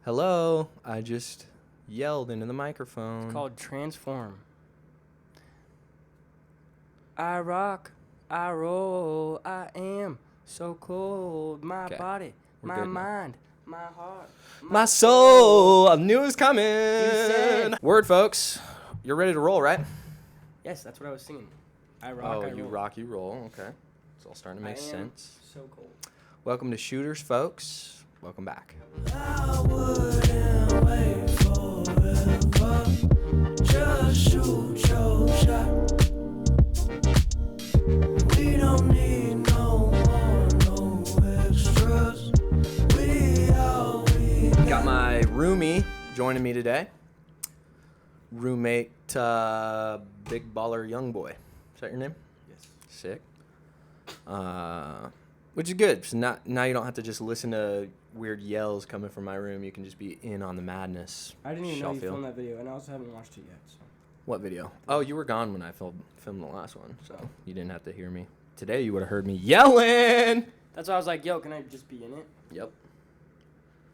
Hello, I just yelled into the microphone. It's called Transform. I rock, I roll, I am so cold. My Okay, body, we're my good now. mind, my heart, My soul, I knew it was coming. said- Word, folks. You're ready to roll, right? Yes, that's what I was singing. I rock, I you roll. rock, you roll. Okay. It's all starting to make I am sense. so cold. Welcome to Shooters, folks. Welcome back. I wouldn't wait forever. Just shoot your shot. We don't need no more, no extras. We Got my roomie joining me today. Roommate, Big Baller Young Boy. Is that your name? Yes. Sick. Which is good. So now you don't have to just listen to weird yells coming from my room. You can just be in on the madness. I didn't even know you Sheffield. filmed that video, and I also haven't watched it yet. So. What video? Oh, you were gone when I filmed the last one, so you didn't have to hear me. Today you would have heard me yelling. That's why I was like, yo, can I just be in it? Yep.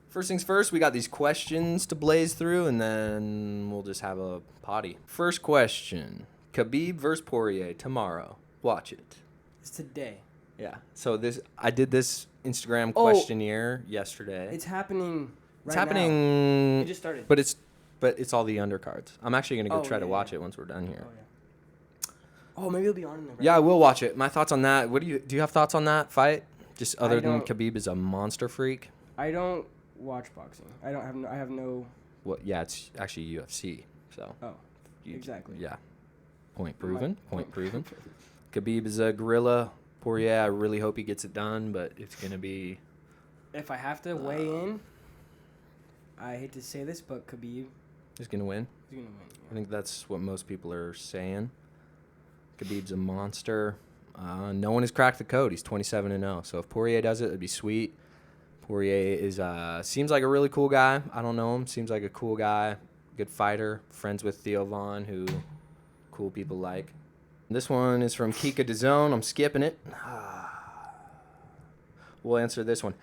First things first, we got these questions to blaze through, and then we'll just have a potty. First question. Khabib versus Poirier tomorrow. Watch it. It's today. Yeah. So I did this Instagram Oh. questionnaire yesterday. It's happening It's right happening. now. It just started. But it's all the undercards. I'm actually gonna go Oh, try to yeah, watch yeah. it once we're done here. Oh, yeah. Oh, maybe it'll be on in there. Right Yeah, I now. will watch it. My thoughts on that. Do you have thoughts on that fight? Just other I than don't- Khabib is a monster freak. I don't watch boxing. I have no. Well, yeah, it's actually UFC. So. Oh, exactly. Yeah. Point proven. Point proven. Khabib is a gorilla. Poirier, I really hope he gets it done, but it's gonna be. If I have to weigh in, I hate to say this, but Khabib He's gonna win. is gonna win. I think that's what most people are saying. Khabib's a monster. No one has cracked the code. He's 27-0. So if Poirier does it, it'd be sweet. Poirier is seems like a really cool guy. I don't know him. Seems like a cool guy. Good fighter. Friends with Theo Vaughn, who cool people like. This one is from Kika DAZN. I'm skipping it. We'll answer this one.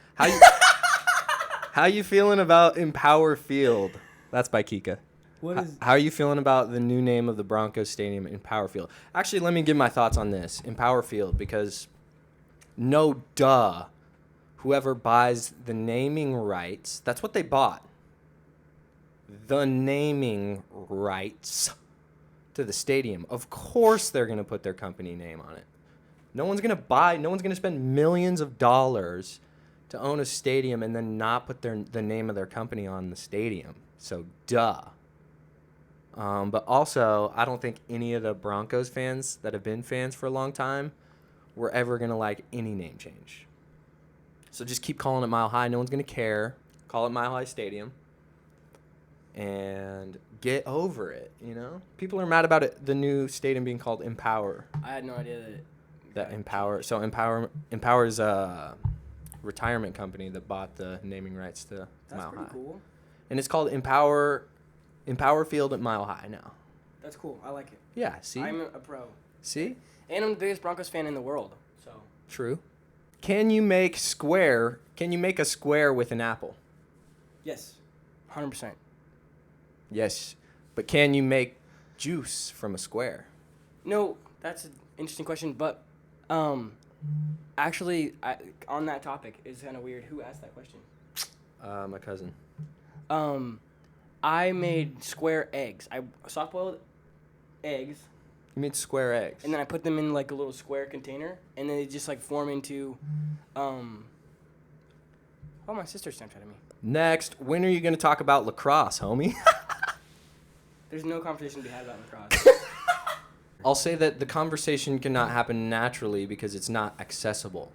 How you feeling about Empower Field? That's by Kika. What is? How are you feeling about the new name of the Broncos Stadium, Empower Field? Actually, let me give my thoughts on this, Empower Field, because whoever buys the naming rights, that's what they bought. The naming rights to the stadium. Of course they're going to put their company name on it. No one's going to spend millions of dollars to own a stadium and then not put the name of their company on the stadium. So, duh. But also, I don't think any of the Broncos fans that have been fans for a long time were ever going to like any name change. So just keep calling it Mile High. No one's going to care. Call it Mile High Stadium. And get over it, you know? People are mad about it, the new stadium being called Empower. I had no idea that. Empower. So Empower is a retirement company that bought the naming rights to That's Mile pretty High. cool. And it's called Empower Field at Mile High now. That's cool. I like it. Yeah, see? I'm a pro, See? and I'm the biggest Broncos fan in the world. So True. Can you make a square with an apple? yes, 100%. Yes. But can you make juice from a square? No, that's an interesting question, but actually, on that topic is kind of weird. Who asked that question? My cousin. I made square eggs. I soft-boiled eggs, You made square eggs. and then I put them in like a little square container, and then they just like form into. Oh, my sister Snapchatted me. Next, when are you going to talk about lacrosse, homie? There's no conversation to be had about lacrosse. I'll say that the conversation cannot happen naturally because it's not accessible,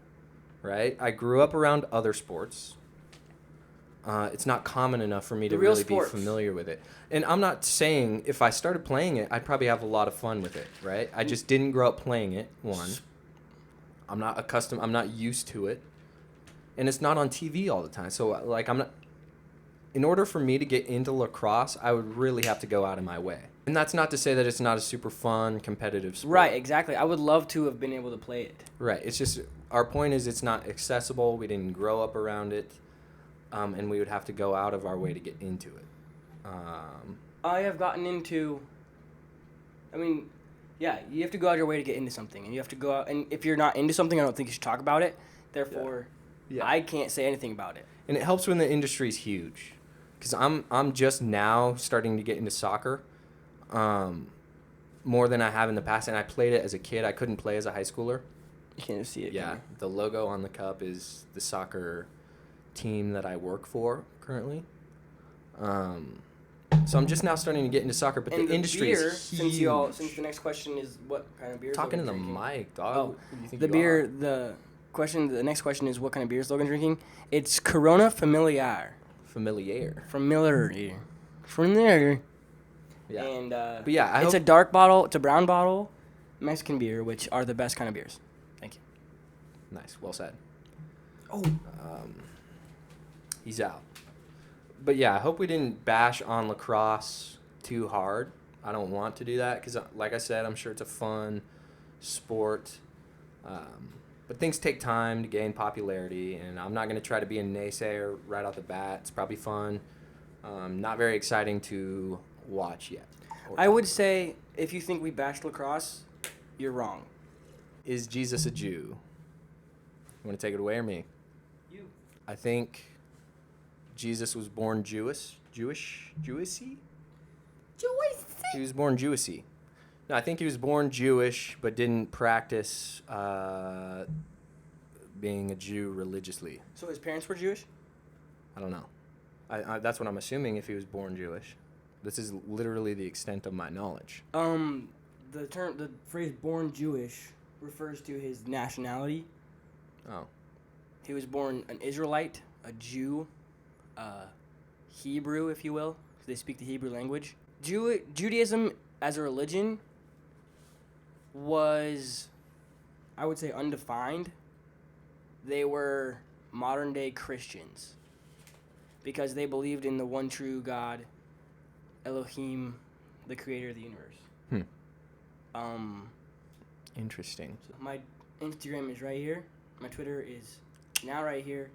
right? I grew up around other sports. It's not common enough for me to The real really sports. be familiar with it. And I'm not saying if I started playing it, I'd probably have a lot of fun with it, right? I just didn't grow up playing it, one. I'm not used to it. And it's not on TV all the time. So, like, in order for me to get into lacrosse, I would really have to go out of my way. And that's not to say that it's not a super fun, competitive sport. Right, exactly. I would love to have been able to play it. Right. It's just, our point is it's not accessible. We didn't grow up around it. and we would have to go out of our way to get into it. I have gotten into. I mean, yeah, you have to go out of your way to get into something, and you have to go out. And if you're not into something, I don't think you should talk about it. Therefore, Yeah. I can't say anything about it. And it helps when the industry's huge, because I'm just now starting to get into soccer, more than I have in the past. And I played it as a kid. I couldn't play as a high schooler. You can't see it. Yeah, the logo on the cup is the soccer team that I work for currently. So I'm just now starting to get into soccer, but And the industry beer, is huge. since the next question is what kind of beer. Talking to the drinking. mic, dog. Oh, Who do you think the you beer. are? The next question is what kind of beer is Logan drinking? It's Corona Familiar. Familiar. Familiar. Yeah. And But yeah, I it's a hope- dark bottle. It's a brown bottle, Mexican beer, which are the best kind of beers. Thank you. Nice. Well said. Oh, He's out. But yeah, I hope we didn't bash on lacrosse too hard. I don't want to do that because, like I said, I'm sure it's a fun sport. But things take time to gain popularity, and I'm not going to try to be a naysayer right off the bat. It's probably fun. Not very exciting to watch yet. I would say if you think we bashed lacrosse, you're wrong. Is Jesus a Jew? You want to take it away or me? You. I think Jesus was born Jewishy? He was born Jewishy. No, I think he was born Jewish, but didn't practice being a Jew religiously. So his parents were Jewish? I don't know. I that's what I'm assuming if he was born Jewish. This is literally the extent of my knowledge. The phrase "born Jewish" refers to his nationality. Oh. He was born an Israelite, a Jew, Hebrew, if you will. They speak the Hebrew language. Judaism as a religion was, I would say, undefined. They were modern-day Christians because they believed in the one true God, Elohim, the creator of the universe. Interesting. My Instagram is right here. My Twitter is now right here.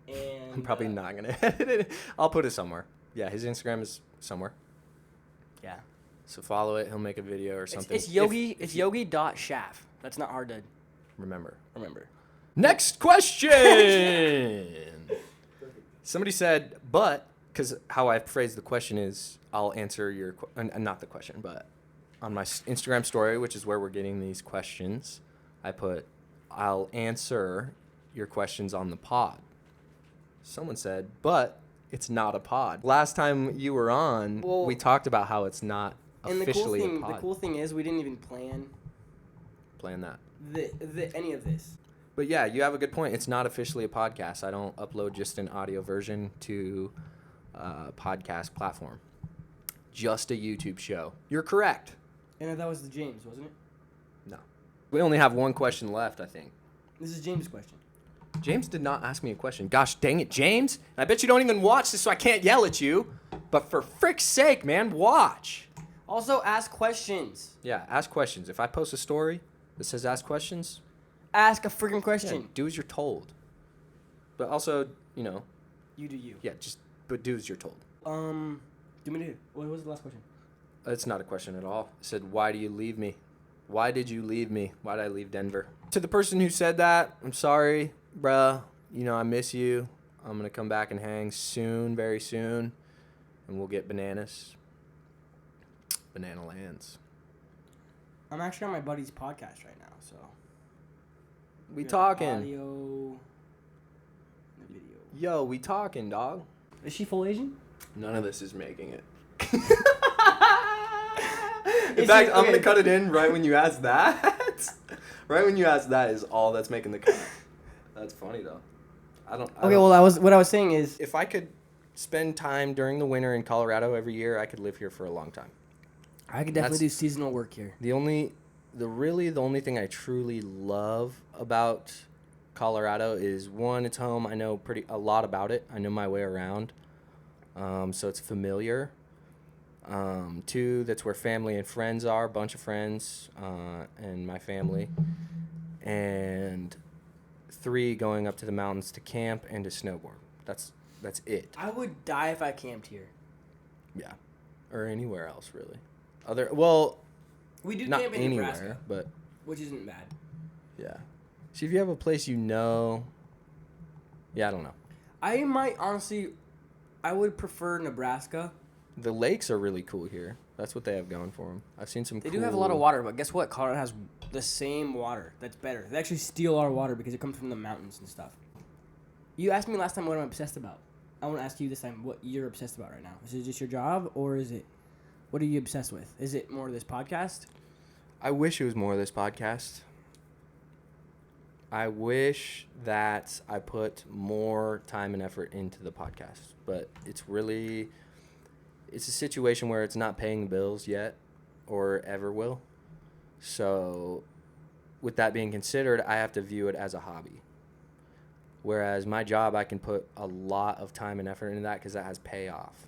And I'm probably not going to edit it. I'll put it somewhere. Yeah, his Instagram is somewhere. Yeah. So follow it. He'll make a video or something. It's Yogi. It's Yogi.Shaff. That's not hard to Remember. remember. Next question. Somebody said, but, because how I phrase the question is, I'll answer your, not the question, but on my Instagram story, which is where we're getting these questions, I put, I'll answer your questions on the pod. Someone said, but it's not a pod. Last time you were on, Well, we talked about how it's not And officially a the pod. cool thing is we didn't even plan Plan that. any of this. But yeah, you have a good point. It's not officially a podcast. I don't upload just an audio version to a podcast platform. Just a YouTube show. You're correct. And that was the James, wasn't it? No. We only have one question left, I think. This is James' question. James did not ask me a question. Gosh dang it, James. And I bet you don't even watch this, so I can't yell at you. But for frick's sake, man, watch. Also, ask questions. Yeah, ask questions. If I post a story that says ask questions, Ask a freaking yeah, question. do as you're told. But also, You do you. yeah, but do as you're told. Do me do. What was the last question? It's not a question at all. It said, why do you leave me? Why did you leave me? Why did I leave Denver? To the person who said that, I'm sorry, bruh. I miss you. I'm going to come back and hang soon, very soon. And we'll get bananas. Banana lands. I'm actually on my buddy's podcast right now, so. We got talking. Audio. And a video. Yo, we talking, dog. Is she full Asian? None of this is making it. Is In fact, she- I'm going okay. to cut it in right when you ask that. Right when you ask that is all that's making the cut. That's funny, though. I don't. Okay, well, what I was saying is, If I could spend time during the winter in Colorado every year, I could live here for a long time. I could That's- definitely do seasonal work here. The only thing I truly love about Colorado is, one, it's home. I know a lot about it. I know my way around, so it's familiar. Two, that's where family and friends are, a bunch of friends, and my family. And three, going up to the mountains to camp and to snowboard. That's it. I would die if I camped here. Yeah, or anywhere else really. We do Not camp in anywhere, Nebraska, but which isn't bad. yeah. See, if you have a place you know. Yeah, I don't know. I might honestly, I would prefer Nebraska. The lakes are really cool here. That's what they have going for them. I've seen some. They do have a lot of water, but guess what? Colorado has the same water. That's better. They actually steal our water because it comes from the mountains and stuff. You asked me last time what I'm obsessed about. I want to ask you this time what you're obsessed about right now. Is it just your job, or is it, what are you obsessed with? Is it more this podcast? I wish it was more of this podcast. I wish that I put more time and effort into the podcast, but it's a situation where it's not paying the bills yet or ever will. So with that being considered, I have to view it as a hobby. Whereas my job, I can put a lot of time and effort into that because that has payoff.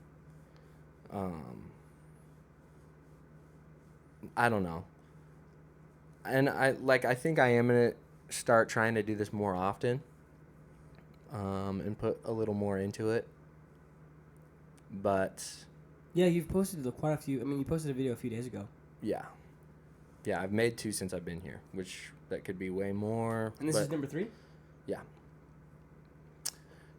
I don't know. And I think I am going to start trying to do this more often, and put a little more into it. But Yeah, you've posted quite a few. I mean, you posted a video a few days ago. yeah, I've made 2 since I've been here, which that could be way more. And this is number 3? Yeah.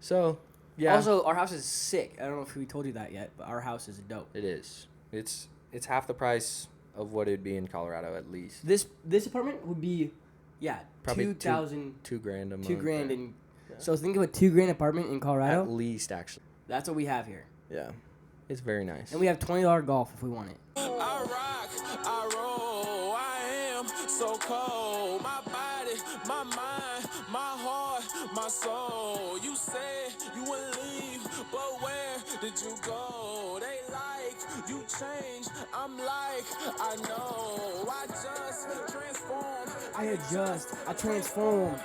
So, yeah. Also, our house is sick. I don't know if we told you that yet, but our house is dope. It is. It's half the price of what it'd be in Colorado at least. This apartment would be, Probably $2,000, $2,000 a month. $2,000, right? and so think of a $2,000 apartment in Colorado. At least, actually. That's what we have here, Yeah. It's very nice. and we have $20 golf if we want it. I rock, I roll, I am so cold. My body, my mind, my heart, my soul. You said you wouldn't leave, but where did you go? They like you changed. I'm like, I know. I just transformed. I transformed.